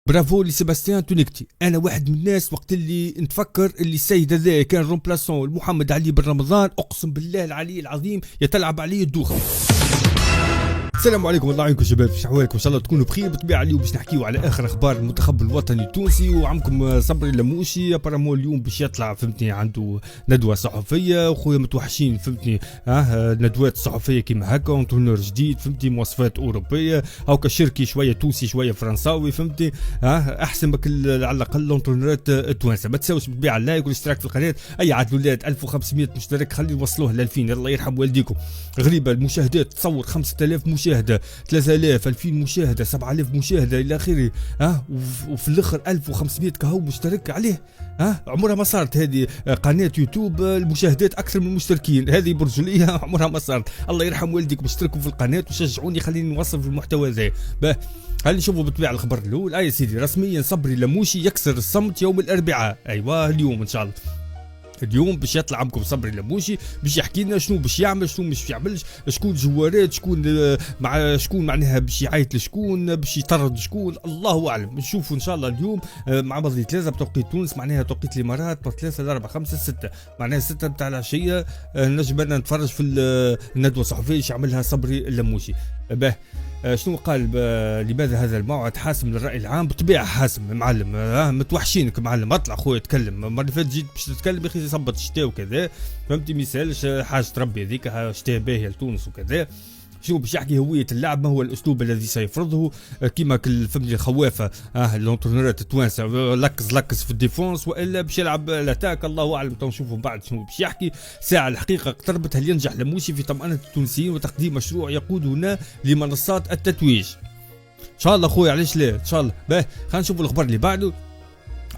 برافو لسيباستيان تونيكتي. انا واحد من الناس وقت اللي نتفكر اللي السيد هذا كان رومبلاسون محمد علي بن رمضان، اقسم بالله العلي العظيم يتلعب عليه الدوخه. السلام عليكم، الله يعينكم شباب، في احوالكم؟ ان شاء الله تكونوا بخير. بالطبيعه اليوم باش نحكيو على اخر اخبار المنتخب الوطني التونسي، وعمكم صبري اللموشي ابارامون اليوم باش يطلع فهمتني عنده ندوه صحفيه، وخويا متوحشين فهمتني ندوات صحفيه كيما هكا، انترونور جديد فهمتني، مواصفات اوروبيه هاكا، شركي شويه تونسي شويه فرنساوي فهمتني، احسن بك على الاقل الانترونورات التوانسه. ما تساوش بالطبيعه اللايك والاشتراك في القناه. اي عاد ولاد 1500 مشترك، خلي نوصلوه ل 2000، الله يرحم والديكم. غريبه المشاهدات، تصور 5000 مشاهده، 3000 2000 مشاهده، 7000 مشاهده الى اخره، وفي الاخر 1500 كهو مشترك عليه. عمرها ما صارت هذه قناه يوتيوب المشاهدات اكثر من المشتركين، هذه برجوليه عمرها ما صارت. الله يرحم والديكم، اشتركوا في القناه وشجعوني خليني نوصل في المحتوى ذا. خلينا نشوفوا بالطبيعه الخبر الاول. يا سيدي، رسميا صبري اللموشي يكسر الصمت يوم الاربعاء. ايوه اليوم ان شاء الله، اليوم باش يطلع عمكم صبري اللموشي باش يحكي لنا شنو باش يعمل شنو مش يعملش، شكون جوارات، شكون مع شكون معناها باش يعيط لشكون، باش يطرد شكون، الله اعلم. نشوفوا ان شاء الله اليوم مع بعض 3 بتوقيت تونس، معناها توقيت الامارات 3 4 5 6 معناها 6 نتاع العشيه. نجم انا نتفرج في الندوه الصحفيه اللي يعملها صبري اللموشي. شنو قال؟ لماذا هذا الموعد حاسم للرأي العام؟ بالطبيعة حاسم معلم، متوحشينك معلم، اطلع خويا اتكلم. المرة اللي فاتت جيت باش تتكلم يا اخي صبت الشتاء وكذا، فهمتي، ما يسالش حاجة ربي هذيك، شتاء باهية لتونس وكذا. شو باش يحكي هوية اللعب، ما هو الأسلوب الذي سيفرضه، كيما فهمتني الخوافة الانترونورات التوانسة، لكز في الديفونس والا باش يلعب الاتاك، الله اعلم. تو نشوفوا بعد شنو باش يحكي. ساعة الحقيقة اقتربت، هل ينجح لموشي في طمأنة التونسيين وتقديم مشروع يقودنا لمنصات التتويج؟ ان شاء الله خويا، علاش لا، ان شاء الله. خلينا نشوفوا الخبر اللي بعده.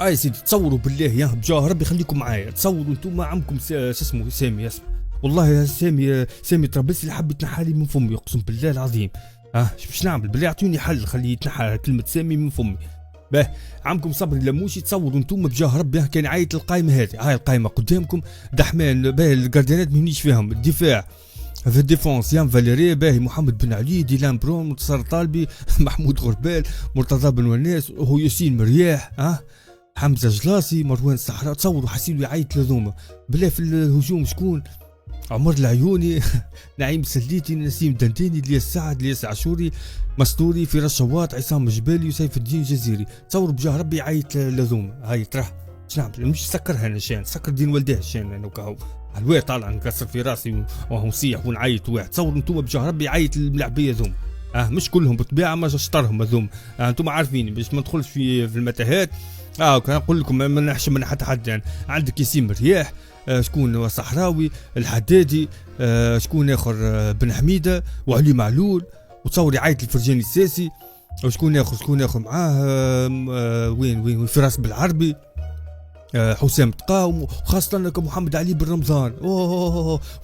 يا سيدي، تصوروا بالله يا بجاه ربي خليكم معايا، تصوروا انتم عمكم اسمه سامي، اسمه والله يا سامي طرابلسي اللي حب يتنحى لي من فمي، اقسم بالله العظيم. باش نعمل بالله؟ اعطوني حل خليه يتنحى كلمه سامي من فمي. عمكم صبري اللموشي، تصوروا انتم بجاه ربي كان عايت القائمه هذه، هاي القائمه قدامكم، دحمان الجارديانات مانيش فيهم، الدفاع في الديفونس يام فاليري، باهي محمد بن علي، ديلان برون، منتصر طالبي، محمود غربال، مرتضى بن وناس، هو ياسين مرياح، حمزه جلاصي، مروان الصحراء. تصوروا حسيلو يعيط لذوما. بالله في الهجوم شكون؟ عمر العيوني، نعيم سليتي، نسيم دنداني، الياس سعد، الياس عاشوري، مستوري، فراس شواط، عصام جبالي، وسيف الدين جزيري. تصور بجاه ربي يعيط لذوما. هاي تراه شنعمل؟ مش سكرها انا شان، سكر دين والديه شان انا وكهو الواحد طالع نكسر في راسي ونصيح ونعيط واحد. تصور انتم بجاه ربي يعيط الملاعبيه ذوما، مش كلهم بالطبيعه، ما شطرهم هذوما، انتم عارفين باش ما ندخلش في المتاهات. كان نقول لكم ما نحشم من حد يعني. عندك ياسين مرياح، شكون صحراوي، الحدادي، شكون اخر بن حميده، وعلي معلول، وتصور يعيط الفرجاني الساسي، وشكون اخر معاه وين فراس بالعربي، حسام تقاوم، وخاصة محمد علي بن رمضان.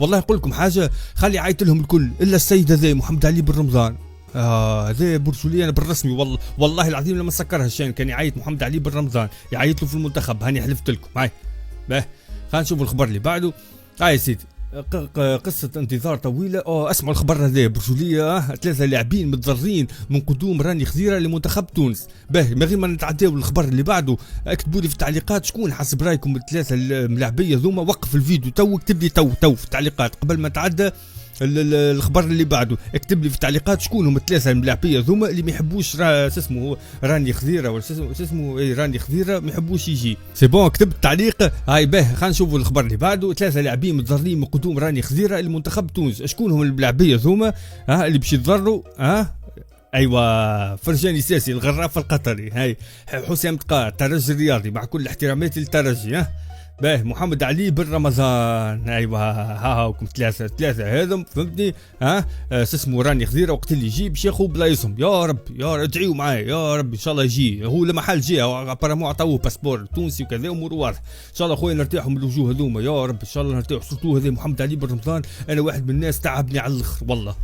والله نقول لكم حاجة، خلي يعيط لهم الكل الا السيد هذا محمد علي بن رمضان. هذا برجولي انا بالرسمي، والله العظيم لما سكرها الشان كان يعيط محمد علي بن رمضان، يعيط له في المنتخب، هاني حلفت لكم. هاي خلينا نشوفوا الخبر اللي بعده. يا سيدي، قصة انتظار طويلة. اسمعوا الخبر هذا برجولية. 3 لاعبين متضررين من قدوم راني خضيرة لمنتخب تونس. من غير ما نتعداو الخبر اللي بعده، اكتبوا لي في التعليقات شكون حسب رايكم ال3 الملاعبية ذوما. وقف الفيديو تو، اكتب لي تو في التعليقات قبل ما نتعدى الخبر اللي بعده. اكتب لي في التعليقات شكون هم ال3 الملاعبيه ذوما اللي ما يحبوش اسمه راني خضيره، ولا اسمه راني خضيره ما يحبوش يجي. سي بون، كتبت التعليق. هاي خلينا نشوفوا الخبر اللي بعده. 3 لاعبين متضررين من قدوم راني خضيره لمنتخب تونس. شكون هم الملاعبيه ذوما اللي باش يتضرروا؟ ايوه، فرجاني ساسي الغراف القطري، هاي حسام تقار الترجي الرياضي، مع كل احتراماتي للترجي، محمد علي بن رمضان. ايوه هاكم 3 هذم فهمتني. اسمه راني خضيره، وقت اللي يجي باش ياخذ بلايصهم. يا رب ادعيوا معايا يا رب ان شاء الله يجي. هو لما حال جه ابارامون عطاوه باسبور تونسي وكذا، امور واضحه. ان شاء الله خويا نرتاحوا من الوجوه هذوما يا رب، ان شاء الله نرتاحوا. سورتو هذا محمد علي بن رمضان، انا واحد من الناس تعبني على الاخر والله.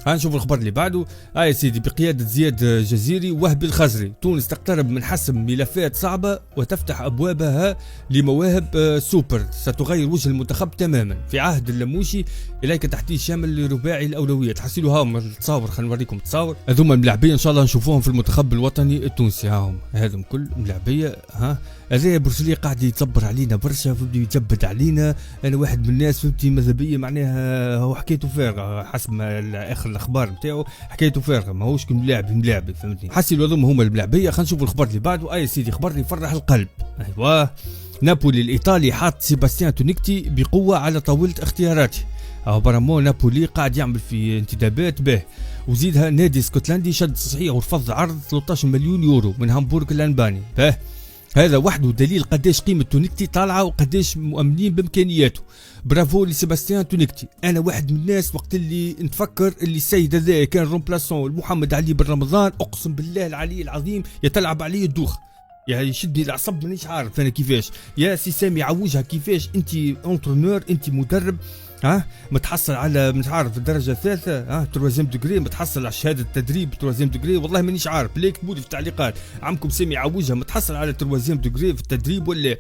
هنشوف الخبر اللي بعده. يا سيدي، بقيادة زياد جزيري وهبي الخزري، تونس تقترب من حسم ملفات صعبة وتفتح أبوابها لمواهب سوبر ستغير وجه المنتخب تماما في عهد اللموشي. إليك تحديث شامل لرباعي الأولويات. حصلوا هاهم التصاور، خلينا نوريكم التصاور. هذوما الملاعبية إن شاء الله نشوفوهم في المنتخب الوطني التونسي. هاهم هذم كل ملاعبية. هذا بورسلي قاعد يتصبر علينا برشا، فبدي يجبد علينا. أنا واحد من الناس فهمتي ماذا بيا معناها هو حكيته فارغة حسب ما آخر الأخبار نتاعو، حكايته فارغة ماهوش كل ملاعبي فهمتني. حسي هذوما هما الملاعبية. خلينا نشوفوا الخبر اللي بعده. يا سيدي، خبر يفرح القلب. أيوة، نابولي الإيطالي حاط سيباستيان تونيكتي بقوة على طاولة اختياراته. برامون نابولي قاعد يعمل في انتدابات به، وزيدها نادي اسكتلندي شد تصحيح ورفض عرض 13 مليون يورو من هامبورغ الألماني. هذا وحده دليل قداش قيمة تونيكتي طالعة وقداش مؤمنين بإمكانياته. برافو لسيباستيان تونيكتي. أنا واحد من الناس وقت اللي نتفكر اللي السيد هذا كان رومبلاسون محمد علي بن رمضان، أقسم بالله العلي العظيم يتلعب عليه الدوخ، يعني يشدني العصب مانيش عارف أنا كيفاش. يا سي سامي عوجها كيفاش أنت أونترونور، أنت مدرب متحصل على مش عارف الدرجه الثالثه تروازيم دوغري، متحصل على شهاده التدريب تروازيم دوغري، والله مانيش عارف. ليه كتبوا لي في التعليقات عمكم سامي عوجها متحصل على تروازيم دوغري في التدريب ولا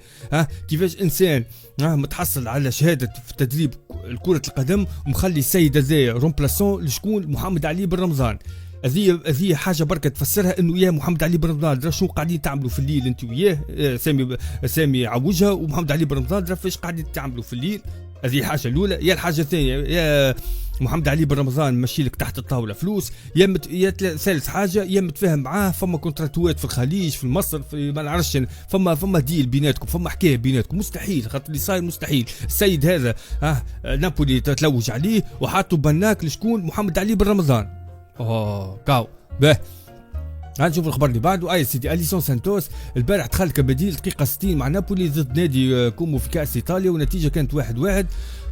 كيفاش انسان متحصل على شهاده في التدريب كره القدم ومخلي السيد هذا رومبلاسون لشكون؟ محمد علي بن رمضان. هذه حاجه بركه تفسرها انه يا محمد علي بن رمضان درا شنو قاعدين تعملوا في الليل انت وياه. سامي عوجها ومحمد علي بن رمضان درا فاش قاعدين تعملوا في الليل. هذه الحاجه الاولى. يا الحاجه الثانيه، يا محمد علي بن رمضان ماشي لك تحت الطاوله فلوس، يا ثالث حاجه يا متفاهم معاه، فما كونتراتوات في الخليج في مصر في ما نعرفش، فما ديل بيناتكم، فما حكايه بيناتكم. مستحيل، خاطر اللي صاير مستحيل. السيد هذا نابولي تلوج عليه وحاطوا بناك لشكون؟ محمد علي بن رمضان. كاو باه. نشوف الخبر اللي بعده. يا سيدي، اليسون سانتوس البارح دخل كبديل دقيقه 60 مع نابولي ضد نادي كومو في كاس ايطاليا، والنتيجه كانت 1-1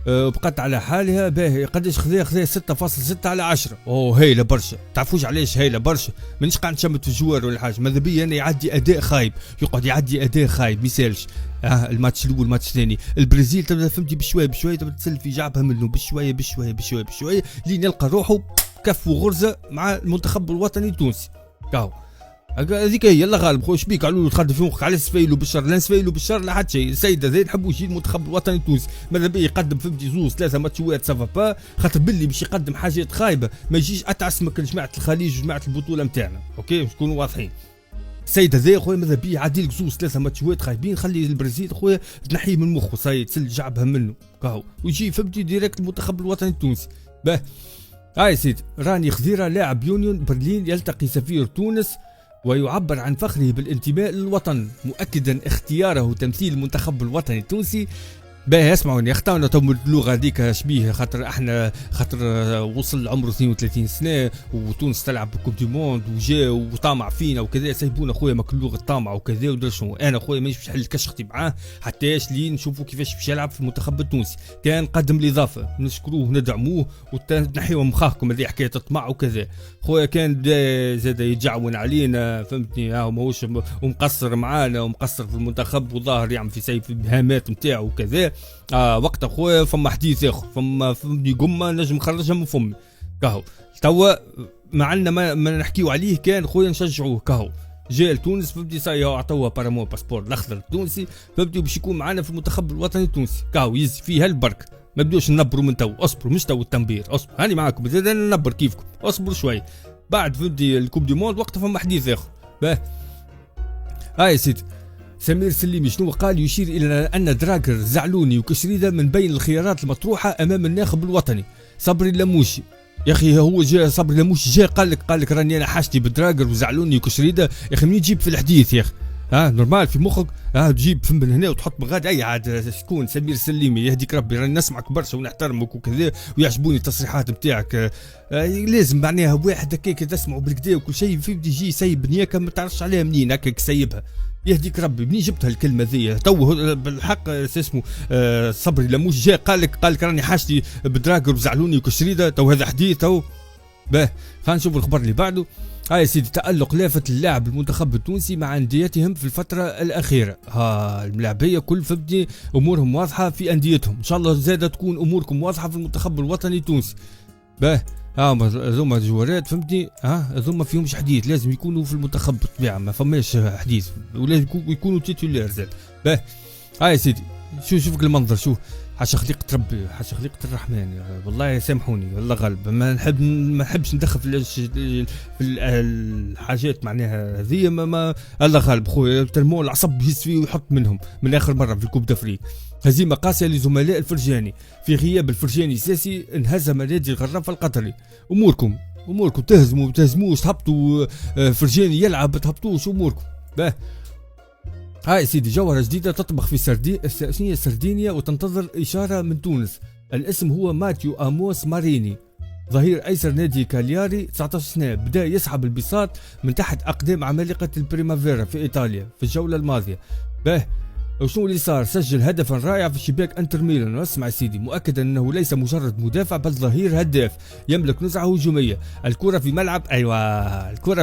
وبقت على حالها. باهي قداش خذا 6.6 على 10. هايله برشا. تعرفوش علاش هايله برشا؟ مانيش قاعد نشمت في الجوار ولا حاجه، ماذا بيا انا يعدي اداء خايب، يقعد يعدي اداء خايب ميسالش. الماتش الاول الماتش الثاني البرازيل تبدا فهمتي بشويه تبدا تسل في جعبها منه بشويه لين يلقى روحه كف وغرزه مع المنتخب الوطني التونسي. كاو هذيك هي. يلا غالب خويا شبيك قالوا له تخدم في مخك على سفايلو بالشر، لا سفايلو بالشر لا حتى شيء. السيد هذا نحبوا يجي المنتخب الوطني التونسي، ماذا بيه يقدم فهمتي 2-3 ماتشات سافا با، خاطر باللي باش يقدم حاجات خايبه ما يجيش اتعسمك لجماعه الخليج وجماعه البطوله نتاعنا. اوكي باش نكونوا واضحين. السيد هذا خويا ماذا بيه يعدي لك 2-3 ماتشات خايبين، خلي البرازيل خويا تنحيه من مخه صاي تسل جعبها منه كاو، ويجي فهمتي ديريكت المنتخب الوطني التونسي. باه يا سيدي، راني خضيره لاعب يونيون برلين يلتقي سفير تونس ويعبر عن فخره بالانتماء للوطن، مؤكدا اختياره تمثيل المنتخب الوطني التونسي. باهي اسمعوني، اختارنا تو اللغه هذيك شبيه، خاطر وصل عمره 32 سنه وتونس تلعب كوب دي موند وجا وطامع فينا وكذا، سيبونا خويا ماك اللغه الطامع وكذا ودرا شنو. انا خويا مانيش باش نحل كشختي معاه حتى لين نشوفوا كيفاش باش يلعب في المنتخب التونسي. كان قدم الاضافه نشكروه وندعموه وتنحيوا مخاخكم هذه حكايه الطمع وكذا. خويا كان زاد يتجعون علينا فهمتني، ماهوش ومقصر معانا ومقصر في المنتخب وظاهر يعمل في سيف البهامات نتاعو وكذا. وقت اخويا فما حديث اخر، فما فهمني قمه نجم نخرجها من فمي كهو. توا معنا ما نحكيو عليه كان خويا نشجعوه كهو. جاء لتونس فهمتي صاي عطوه بارامون باسبور الاخضر التونسي فهمتي باش يكون معنا في المنتخب الوطني التونسي كهو. يزي فيه هالبرك، ما بدوش ننبروا من تو، اصبروا مش تو التنبير، اصبر هاني معاكم زاد ننبر كيفكم، اصبروا شوي بعد فهمتي الكوب دي موند وقتها فما حديث اخر. باه يا سيدي، سمير سليمي شنو قال؟ يشير الى ان دراجر زعلوني وكشريده من بين الخيارات المطروحه امام الناخب الوطني صبري اللموشي. يا اخي هو جاء صبري اللموشي جاء قال لك راني انا حاجتي بدراجر وزعلوني وكشريده. يا اخي منين تجيب في الحديث يا اخي؟ نورمال في مخك تجيب فم من هنا وتحط من غادي. اي عاد شكون سمير سليمي يهديك ربي، راني نسمعك برشا ونحترمك وكذا ويعجبوني التصريحات نتاعك. لازم معناها واحد هكاك تسمعوا بالكدا وكل شيء في يجي يسيب نياكه ما تعرفش عليها منين هكاك سيبها. يهديك ربي منين جبتها الكلمه ذي؟ تو بالحق اسمه صبري لموش جاء قال لك راني حاجتي بدراجر وزعلوني وكشريده. تو هذا حديث تو. باه خلينا نشوف الخبر اللي بعده. يا سيدي، تألق لافت اللاعب المنتخب التونسي مع أنديتهم في الفترة الأخيرة. الملاعبية كل فبدي أمورهم واضحة في أنديتهم، إن شاء الله زادة تكون أموركم واضحة في المنتخب الوطني التونسي. باه هذوما الجوارات فهمتني، هذوما فيهمش حديث، لازم يكونوا في المنتخب بالطبيعه، ما فماش حديث، ولازم يكونوا تيتولير زاد. باه هاي سيدي شوفك المنظر، شوف حاشا خليقة ربي، حاشا خليقة الرحمن، والله سامحوني والله غالب، ما نحبش ندخل في الحاجات معناها هذه، ما الله غالب خويا، تلمون العصب يهز فيه ويحط منهم من اخر مره في الكوب دافريك. هزيمه قاسيه لزملاء الفرجاني، في غياب الفرجاني الساسي انهزم نادي الغرافه القطري. اموركم تهزموا ما تهزموش، تهبطوا فرجاني يلعب تهبطوش اموركم. باه هاي سيدي جوهرة جديدة تطبخ في سردينيا وتنتظر إشارة من تونس. الاسم هو ماتيو أموس ماريني، ظهير أيسر نادي كالياري، 19 سنة، بدأ يسحب البساط من تحت أقدام عمالقة البريمافيرا في إيطاليا في الجولة الماضية. باه وشنو اللي صار؟ سجل هدفا رائع في شباك انتر ميلان. واسمع سيدي، مؤكدا انه ليس مجرد مدافع بل ظهير هداف يملك نزعة هجومية. الكرة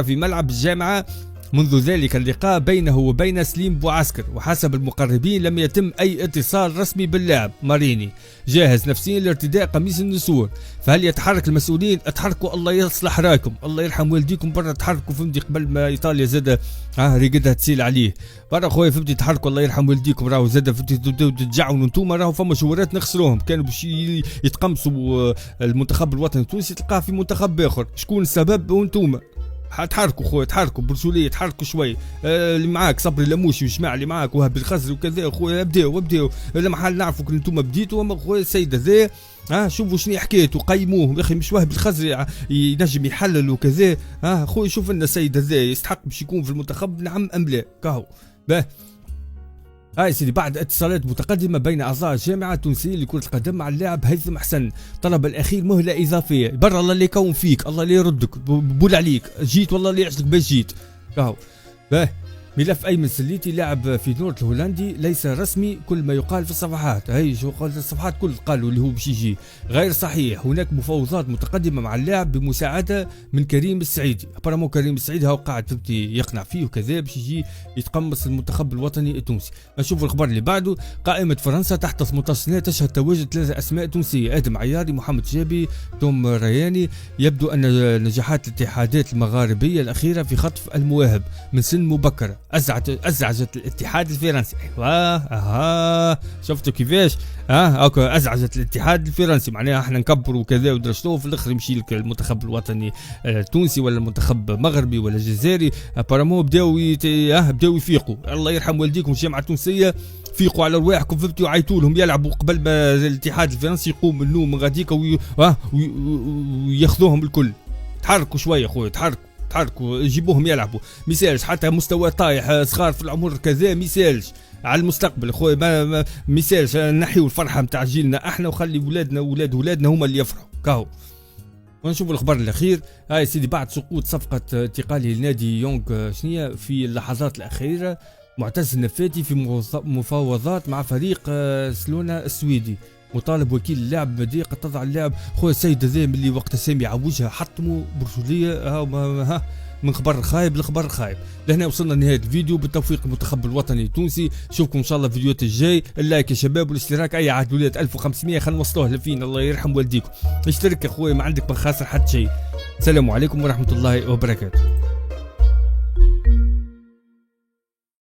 في ملعب الجامعة منذ ذلك اللقاء بينه وبين سليم بوعسكر، وحسب المقربين لم يتم أي اتصال رسمي باللاعب. ماريني جاهز نفسيا لارتداء قميص النسور، فهل يتحرك المسؤولين؟ اتحركوا الله يصلح راكم، الله يرحم والديكم برا، تحركوا فهمتي قبل ما إيطاليا زاد ريقدها تسيل عليه برا خويا فهمتي، تحركوا الله يرحم والديكم، راهو زاد فهمتي تبداو تتجعونوا انتوما، راهو فما شهورات نخسروهم، كانوا باش يتقمصوا المنتخب الوطني التونسي تلقاه في منتخب آخر، شكون السبب؟ وانتوما تحركوا خويا، تحركوا برجوليه، تحركوا شوي. اللي معاك صبري لموشي والجماعه اللي معاك وهب الخزري وكذا خويا، ابداو لمحل نعرفوا كل انتم بديتوا، اما خويا السيد هذا شوفوا شنو حكايته، قيموه يا اخي، مش وهب الخزري ينجم يحلل وكذا. خويا شوف لنا السيد هذا يستحق باش يكون في المنتخب، نعم ام لا؟ كاهو باه هاي سيدي. بعد اتصالات متقدمة بين أعضاء الجامعة التونسية لكرة القدم مع اللاعب هيثم حسن، طلب الأخير مهلة إضافية. برا الله اللي يكون فيك، الله اللي يردك، بول عليك، جيت والله اللي يعجلك باش جيت. كاهو باه ملف أيمن سليتي لاعب في نورت الهولندي ليس رسمي، كل ما يقال في الصفحات، هاي شو قال الصفحات كل قالوا اللي هو باش يجي غير صحيح. هناك مفاوضات متقدمة مع اللاعب بمساعدة من كريم السعيدي، ابرامو كريم السعيدي هاو قاعد تبتي يقنع فيه وكذا باش يجي يتقمص المنتخب الوطني التونسي. نشوف الخبر اللي بعده. قائمة فرنسا تحت 18 سنة تشهد تواجد 3 أسماء تونسية: آدم عياري، محمد جابي، توم رياني. يبدو أن نجاحات الاتحادات المغاربية الأخيرة في خطف المواهب من سن مبكرة أزعجت الاتحاد الفرنسي. شفتوا كيفاش؟ أزعجت الاتحاد الفرنسي، معناها احنا نكبروا وكذا ودرجتوه في الاخر يمشي لك المنتخب الوطني التونسي ولا المنتخب مغربي ولا جزائري. ابارامون بداو يفيقوا، الله يرحم والديكم الجامعة التونسية، فيقوا على رواحكم فهمتوا، وعيطوا لهم يلعبوا قبل ما الاتحاد الفرنسي يقوم من النوم من غاديك وياخذوهم الكل. تحركوا شويه خويا، تحركوا جيبوهم يلعبوا، ميسالش حتى مستوى طايح، صغار في العمر كذا، ميسالش على المستقبل خويا، ما ميسالش نحيوا الفرحه نتاع جيلنا احنا وخلي ولادنا ولادنا هما اللي يفرحوا. كاو ونشوف الخبر الاخير. هاي سيدي، بعد سقوط صفقه انتقاله لنادي يونغ شنيا في اللحظات الاخيره، معتز النفاتي في مفاوضات مع فريق سلونا السويدي، مطالب وكيل اللاعب بديقة تضع اللاعب. خويا السيد هذا ملي وقت سامي عوجها حطموا برجولية من خبر خايب لخبر خايب. لهنا وصلنا لنهاية الفيديو، بالتوفيق المنتخب الوطني التونسي. نشوفكم ان شاء الله في الفيديوهات الجاي. اللايك يا شباب والاشتراك، اي عاد ولاد 1500 خلينا نوصلوه لفين، الله يرحم والديكم. اشترك يا خويا، ما عندك ما خاسر حتى شيء. السلام عليكم ورحمة الله وبركاته.